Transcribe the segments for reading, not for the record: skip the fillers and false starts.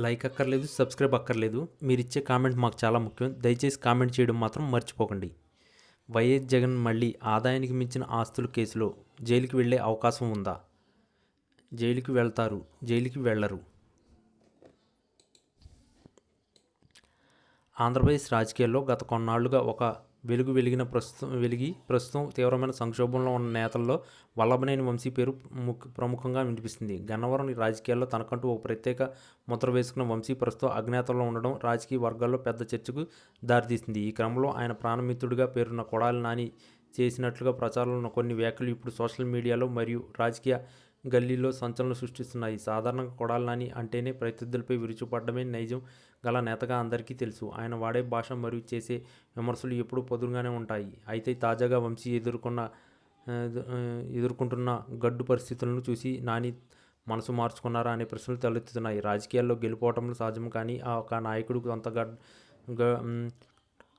Like అక్కర్లేదు, subscribe అక్కర్లేదు. మీరిచ్చే కామెంట్ మాకు చాలా ముఖ్యం. దయచేసి కామెంట్ చేయడం మాత్రం మర్చిపోకండి. వైఎస్ జగన్ మళ్ళీ ఆదాయానికి మించిన ఆస్తుల కేసులో జైలుకి వెళ్ళే అవకాశం ఉందా? జైలుకి వెళ్తారు, జైలుకి వెళ్ళరు. ఆంధ్రప్రదేశ్ రాజకీయాల్లో గత కొన్నాళ్లుగా ఒక వెలిగిన ప్రస్తుతం తీవ్రమైన సంక్షోభంలో ఉన్న నేతల్లో వల్లభనేని వంశీ పేరు ప్రముఖంగా వినిపిస్తుంది. గన్నవరం రాజకీయాల్లో తనకంటూ ఒక ప్రత్యేక ముద్ర వేసుకున్న వంశీ ప్రస్తుతం అజ్ఞాతంలో ఉండడం రాజకీయ వర్గాల్లో పెద్ద చర్చకు దారితీసింది. ఈ క్రమంలో ఆయన ప్రాణమిత్రుడిగా పేరున్న కొడాలి నాని చేసినట్లుగా ప్రచారంలో ఉన్న కొన్ని వ్యాఖ్యలు ఇప్పుడు సోషల్ మీడియాలో మరియు రాజకీయ గల్లీలో సంచలనం సృష్టిస్తున్నాయి. సాధారణంగా కొడాలి నాని అంటేనే ప్రత్యర్థులపై విరుచుపడడమే నైజం గల నేతగా అందరికీ తెలుసు. ఆయన వాడే భాష మరియు చేసే విమర్శలు ఎప్పుడూ పొదురుగానే ఉంటాయి. అయితే తాజాగా వంశీ ఎదుర్కొంటున్న గడ్డు పరిస్థితులను చూసి నాని మనసు మార్చుకున్నారా అనే ప్రశ్నలు తలెత్తుతున్నాయి. రాజకీయాల్లో గెలుపోవటంలో సహజం, కానీ ఒక నాయకుడు కొంత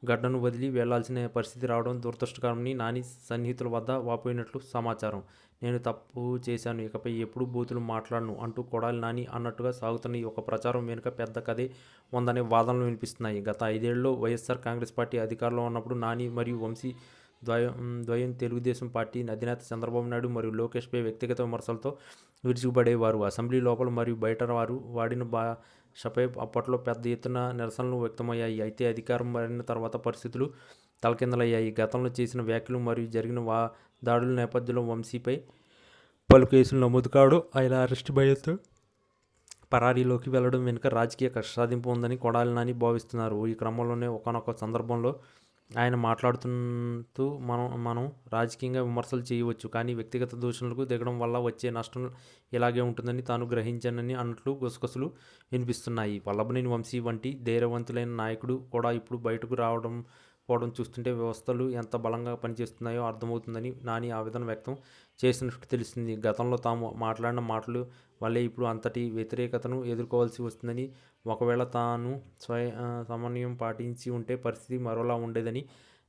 గడ్డను వదిలి వెళ్లాల్సిన పరిస్థితి రావడం దురదృష్టకరమని నాని సన్నిహితుల వద్ద వాపోయినట్లు సమాచారం. నేను తప్పు చేశాను, ఇకపై ఎప్పుడూ బూతులు మాట్లాడను అంటూ కొడాలి నాని అన్నట్టుగా సాగుతున్న ఈ ఒక ప్రచారం వెనుక పెద్ద కథే ఉందనే వాదనలు వినిపిస్తున్నాయి. గత 5 ఏళ్లలో వైఎస్ఆర్ కాంగ్రెస్ పార్టీ అధికారంలో ఉన్నప్పుడు నాని మరియు వంశీ ద్వయం తెలుగుదేశం పార్టీ అధినేత చంద్రబాబు నాయుడు మరియు లోకేష్పై వ్యక్తిగత విమర్శలతో విరుచుకుపడేవారు. అసెంబ్లీ లోపల మరియు బయట వారు వాడిన భాషపై అప్పట్లో పెద్ద ఎత్తున నిరసనలు వ్యక్తమయ్యాయి. అయితే అధికారం మారిన తర్వాత పరిస్థితులు తలకిందలయ్యాయి. గతంలో చేసిన వ్యాఖ్యలు మరియు జరిగిన దాడుల నేపథ్యంలో వంశీపై పలు కేసులు నమోదు కావడం, ఆయన అరెస్ట్ భయంతో పరారీలోకి వెళ్లడం వెనుక రాజకీయ కక్ష సాధింపు ఉందని కొడాలి నాని భావిస్తున్నారు. ఈ క్రమంలోనే ఒకానొక సందర్భంలో ఆయన మాట్లాడుతూ మనం రాజకీయంగా విమర్శలు చేయవచ్చు, కానీ వ్యక్తిగత దూషణలకు దిగడం వల్ల వచ్చే నష్టం ఇలాగే ఉంటుందని తాను గ్రహించానని అన్నట్లు గుసగుసలు వినిపిస్తున్నాయి. వల్లభనేని వంశీ వంటి ధైర్యవంతులైన నాయకుడు కూడా ఇప్పుడు బయటకు పోవడం చూస్తుంటే వ్యవస్థలు ఎంత బలంగా పనిచేస్తున్నాయో అర్థమవుతుందని నాని ఆవేదన వ్యక్తం చేసినట్టు తెలిసింది. గతంలో తాము మాట్లాడిన మాటలు వల్లే ఇప్పుడు అంతటి వ్యతిరేకతను ఎదుర్కోవాల్సి వస్తుందని, ఒకవేళ తాను సమన్వయం పాటించి ఉంటే పరిస్థితి మరోలా ఉండేదని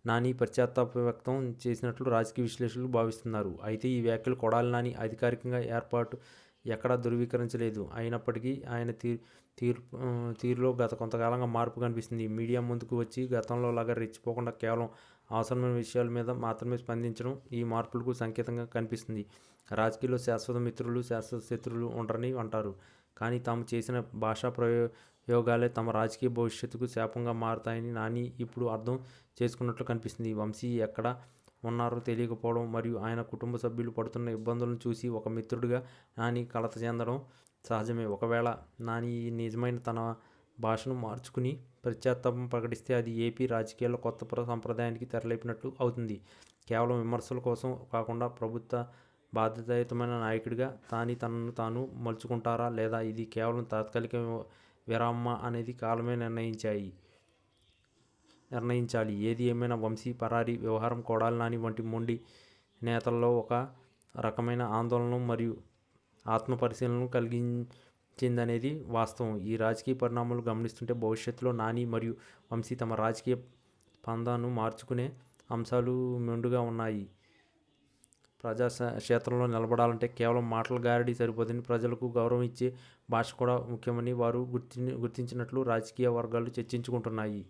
నాని పశ్చాత్తాపం వ్యక్తం చేసినట్లు రాజకీయ విశ్లేషకులు భావిస్తున్నారు. అయితే ఈ వ్యాఖ్యలు కొడాలి నాని అధికారికంగా ఎక్కడా ధృవీకరించలేదు. అయినప్పటికీ ఆయన తీరులో గత కొంతకాలంగా మార్పు కనిపిస్తుంది. మీడియా ముందుకు వచ్చి గతంలో లాగా రెచ్చిపోకుండా కేవలం అవసరమైన విషయాల మీద మాత్రమే స్పందించడం ఈ మార్పులకు సంకేతంగా కనిపిస్తుంది. రాజకీయాల్లో శాశ్వత మిత్రులు, శాశ్వత శత్రువులు ఉండరని అంటారు, కానీ తాము చేసిన భాషా ప్రయోగాలే తమ రాజకీయ భవిష్యత్తుకు శాపంగా మారతాయని నాని ఇప్పుడు అర్థం చేసుకున్నట్లు కనిపిస్తుంది. వంశీ ఎక్కడ ఉన్నారో తెలియకపోవడం మరియు ఆయన కుటుంబ సభ్యులు పడుతున్న ఇబ్బందులను చూసి ఒక మిత్రుడిగా నాని కలత చెందడం సహజమే. ఒకవేళ నాని నిజమైన తన భాషను మార్చుకుని పశ్చాత్తాపం ప్రకటిస్తే అది ఏపీ రాజకీయాల్లో కొత్త సంప్రదాయానికి తెరలేపినట్లు అవుతుంది. కేవలం విమర్శల కోసం కాకుండా ప్రభుత్వ బాధ్యతాయుతమైన నాయకుడిగా తనను తాను మలుచుకుంటారా, లేదా ఇది కేవలం తాత్కాలిక విరామమా అనేది కాలమే నిర్ణయించాలి. ఏది ఏమైనా వంశీ పరారీ వ్యవహారం కొడాలి నాని వంటి మొండి నేతల్లో ఒక రకమైన ఆందోళన మరియు ఆత్మపరిశీలనను కలిగించిందనేది వాస్తవం. ఈ రాజకీయ పరిణామాలు గమనిస్తుంటే భవిష్యత్తులో నాని మరియు వంశీ తమ రాజకీయ పందాను మార్చుకునే అంశాలు మెండుగా ఉన్నాయి. క్షేత్రంలో నిలబడాలంటే కేవలం మాటల గారడీ సరిపోదని, ప్రజలకు గౌరవం ఇచ్చే భాష కూడా ముఖ్యమని వారు గుర్తించినట్లు రాజకీయ వర్గాలు చర్చించుకుంటున్నాయి.